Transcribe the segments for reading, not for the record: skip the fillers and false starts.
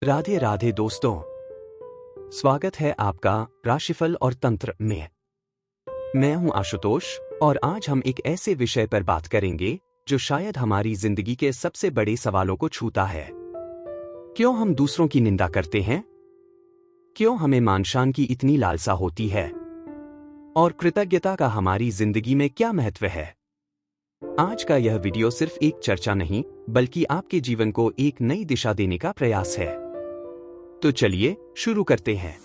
राधे राधे दोस्तों, स्वागत है आपका राशिफल और तंत्र में। मैं हूं आशुतोष और आज हम एक ऐसे विषय पर बात करेंगे जो शायद हमारी जिंदगी के सबसे बड़े सवालों को छूता है। क्यों हम दूसरों की निंदा करते हैं? क्यों हमें मान-शान की इतनी लालसा होती है? और कृतज्ञता का हमारी जिंदगी में क्या महत्व है? आज का यह वीडियो सिर्फ एक चर्चा नहीं, बल्कि आपके जीवन को एक नई दिशा देने का प्रयास है। तो चलिए शुरू करते हैं।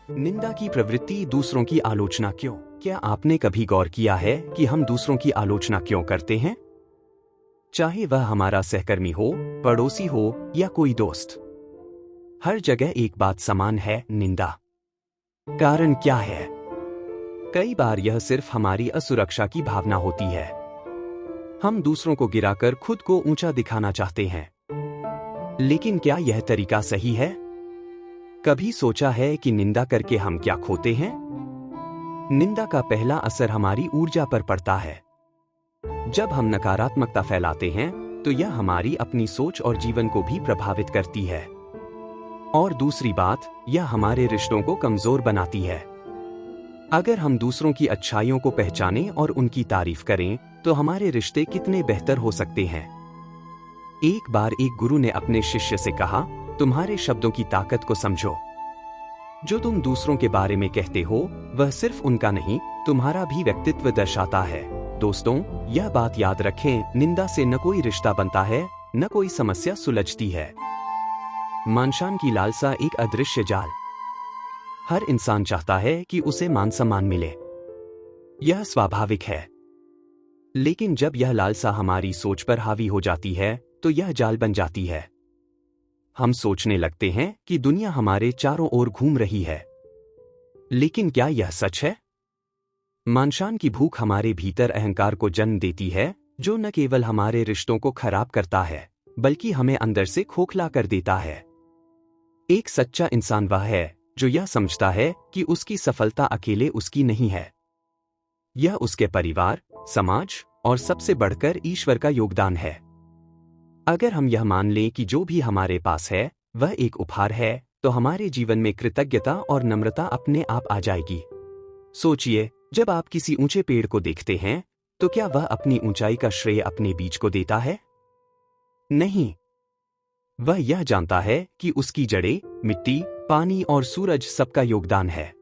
निंदा की प्रवृत्ति, दूसरों की आलोचना क्यों? क्या आपने कभी गौर किया है कि हम दूसरों की आलोचना क्यों करते हैं? चाहे वह हमारा सहकर्मी हो, पड़ोसी हो या कोई दोस्त, हर जगह एक बात समान है, निंदा। कारण क्या है? कई बार यह सिर्फ हमारी असुरक्षा की भावना होती है। हम दूसरों को गिराकर खुद को ऊंचा दिखाना चाहते हैं। लेकिन क्या यह तरीका सही है? कभी सोचा है कि निंदा करके हम क्या खोते हैं? निंदा का पहला असर हमारी ऊर्जा पर पड़ता है। जब हम नकारात्मकता फैलाते हैं तो यह हमारी अपनी सोच और जीवन को भी प्रभावित करती है। और दूसरी बात, यह हमारे रिश्तों को कमजोर बनाती है। अगर हम दूसरों की अच्छाइयों को पहचानें और उनकी तारीफ करें तो हमारे रिश्ते कितने बेहतर हो सकते हैं। एक बार एक गुरु ने अपने शिष्य से कहा, तुम्हारे शब्दों की ताकत को समझो। जो तुम दूसरों के बारे में कहते हो वह सिर्फ उनका नहीं, तुम्हारा भी व्यक्तित्व दर्शाता है। दोस्तों, यह बात याद रखें, निंदा से न कोई रिश्ता बनता है, न कोई समस्या सुलझती है। मान-शान की लालसा एक अदृश्य जाल। हर इंसान चाहता है कि उसे मान सम्मान मिले। यह स्वाभाविक है। लेकिन जब यह लालसा हमारी सोच पर हावी हो जाती है तो यह जाल बन जाती है। हम सोचने लगते हैं कि दुनिया हमारे चारों ओर घूम रही है। लेकिन क्या यह सच है? मान-शान की भूख हमारे भीतर अहंकार को जन्म देती है, जो न केवल हमारे रिश्तों को खराब करता है, बल्कि हमें अंदर से खोखला कर देता है। एक सच्चा इंसान वह है जो यह समझता है कि उसकी सफलता अकेले उसकी नहीं है। यह उसके परिवार, समाज और सबसे बढ़कर ईश्वर का योगदान है। अगर हम यह मान लें कि जो भी हमारे पास है वह एक उपहार है, तो हमारे जीवन में कृतज्ञता और नम्रता अपने आप आ जाएगी। सोचिए, जब आप किसी ऊंचे पेड़ को देखते हैं तो क्या वह अपनी ऊंचाई का श्रेय अपने बीज को देता है? नहीं। वह यह जानता है कि उसकी जड़ें, मिट्टी, पानी और सूरज सबका योगदान है।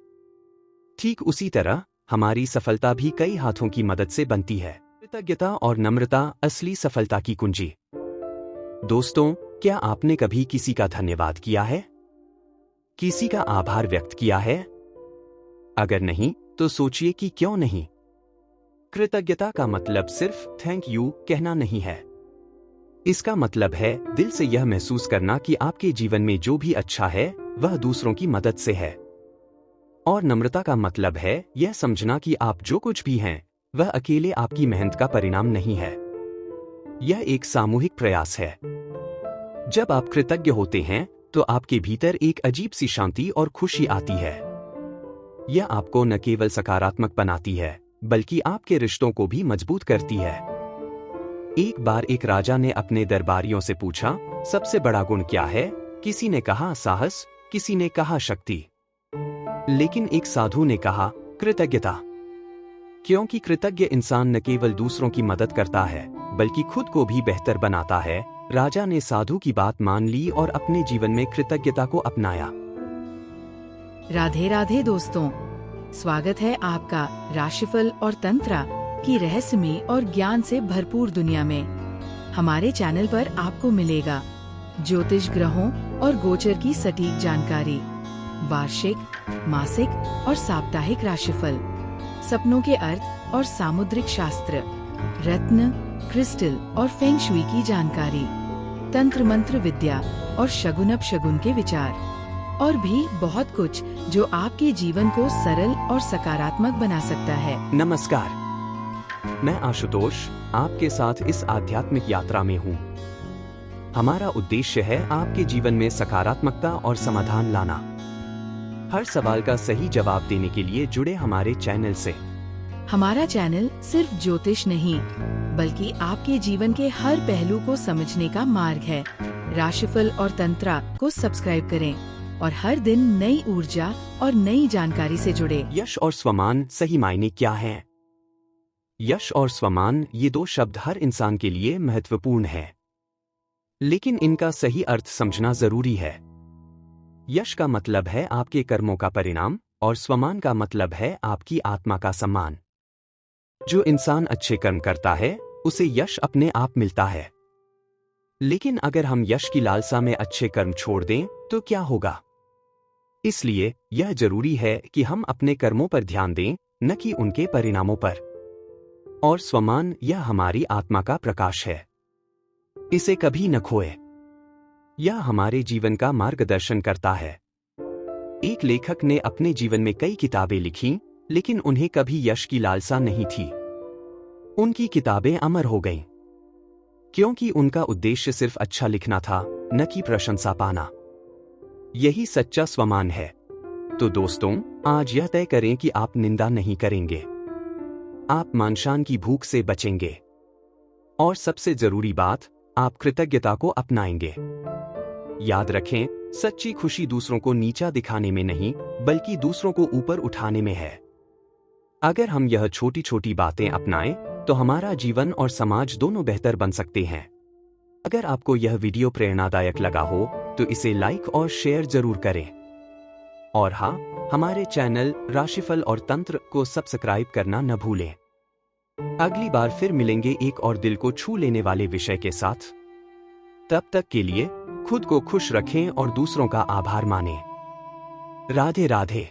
ठीक उसी तरह हमारी सफलता भी कई हाथों की मदद से बनती है। कृतज्ञता और नम्रता असली सफलता की कुंजी। दोस्तों, क्या आपने कभी किसी का धन्यवाद किया है? किसी का आभार व्यक्त किया है? अगर नहीं तो सोचिए कि क्यों नहीं। कृतज्ञता का मतलब सिर्फ थैंक यू कहना नहीं है। इसका मतलब है दिल से यह महसूस करना कि आपके जीवन में जो भी अच्छा है वह दूसरों की मदद से है। और नम्रता का मतलब है यह समझना कि आप जो कुछ भी हैं वह अकेले आपकी मेहनत का परिणाम नहीं है। यह एक सामूहिक प्रयास है। जब आप कृतज्ञ होते हैं तो आपके भीतर एक अजीब सी शांति और खुशी आती है। यह आपको न केवल सकारात्मक बनाती है, बल्कि आपके रिश्तों को भी मजबूत करती है। एक बार एक राजा ने अपने दरबारियों से पूछा, सबसे बड़ा गुण क्या है? किसी ने कहा साहस, किसी ने कहा शक्ति, लेकिन एक साधु ने कहा कृतज्ञता। क्योंकि कृतज्ञ इंसान न केवल दूसरों की मदद करता है, बल्कि खुद को भी बेहतर बनाता है। राजा ने साधु की बात मान ली और अपने जीवन में कृतज्ञता को अपनाया। राधे राधे दोस्तों, स्वागत है आपका राशिफल और तंत्र की रहस्यमय और ज्ञान से भरपूर दुनिया में। हमारे चैनल पर आपको मिलेगा ज्योतिष, ग्रहों और गोचर की सटीक जानकारी, वार्षिक, मासिक और साप्ताहिक राशिफल, सपनों के अर्थ और सामुद्रिक शास्त्र, रत्न, क्रिस्टल और फेंग शुई की जानकारी, तंत्र मंत्र विद्या और शगुन अपशगुन के विचार, और भी बहुत कुछ जो आपके जीवन को सरल और सकारात्मक बना सकता है। नमस्कार, मैं आशुतोष आपके साथ इस आध्यात्मिक यात्रा में हूँ। हमारा उद्देश्य है आपके जीवन में सकारात्मकता और समाधान लाना। हर सवाल का सही जवाब देने के लिए जुड़े हमारे चैनल से। हमारा चैनल सिर्फ ज्योतिष नहीं, बल्कि आपके जीवन के हर पहलू को समझने का मार्ग है। राशिफल और तंत्रा को सब्सक्राइब करें और हर दिन नई ऊर्जा और नई जानकारी से जुड़े। यश और स्वमान सही मायने क्या हैं? यश और स्वमान ये दो शब्द हर इंसान के लिए महत्वपूर्ण है, लेकिन इनका सही अर्थ समझना जरूरी है। यश का मतलब है आपके कर्मों का परिणाम और स्वमान का मतलब है आपकी आत्मा का सम्मान। जो इंसान अच्छे कर्म करता है उसे यश अपने आप मिलता है, लेकिन अगर हम यश की लालसा में अच्छे कर्म छोड़ दें तो क्या होगा? इसलिए यह जरूरी है कि हम अपने कर्मों पर ध्यान दें, न कि उनके परिणामों पर। और स्वमान यह हमारी आत्मा का प्रकाश है, इसे कभी न खोए। यह हमारे जीवन का मार्गदर्शन करता है। एक लेखक ने अपने जीवन में कई किताबें लिखीं, लेकिन उन्हें कभी यश की लालसा नहीं थी। उनकी किताबें अमर हो गईं, क्योंकि उनका उद्देश्य सिर्फ अच्छा लिखना था, न कि प्रशंसा पाना। यही सच्चा स्वमान है। तो दोस्तों, आज यह तय करें कि आप निंदा नहीं करेंगे, आप मानशान की भूख से बचेंगे, और सबसे जरूरी बात, आप कृतज्ञता को अपनाएंगे। याद रखें, सच्ची खुशी दूसरों को नीचा दिखाने में नहीं, बल्कि दूसरों को ऊपर उठाने में है। अगर हम यह छोटी छोटी बातें अपनाएं, तो हमारा जीवन और समाज दोनों बेहतर बन सकते हैं। अगर आपको यह वीडियो प्रेरणादायक लगा हो तो इसे लाइक और शेयर जरूर करें। और हाँ, हमारे चैनल राशिफल और तंत्र को सब्सक्राइब करना न भूलें। अगली बार फिर मिलेंगे एक और दिल को छू लेने वाले विषय के साथ। तब तक के लिए खुद को खुश रखें और दूसरों का आभार मानें। राधे राधे।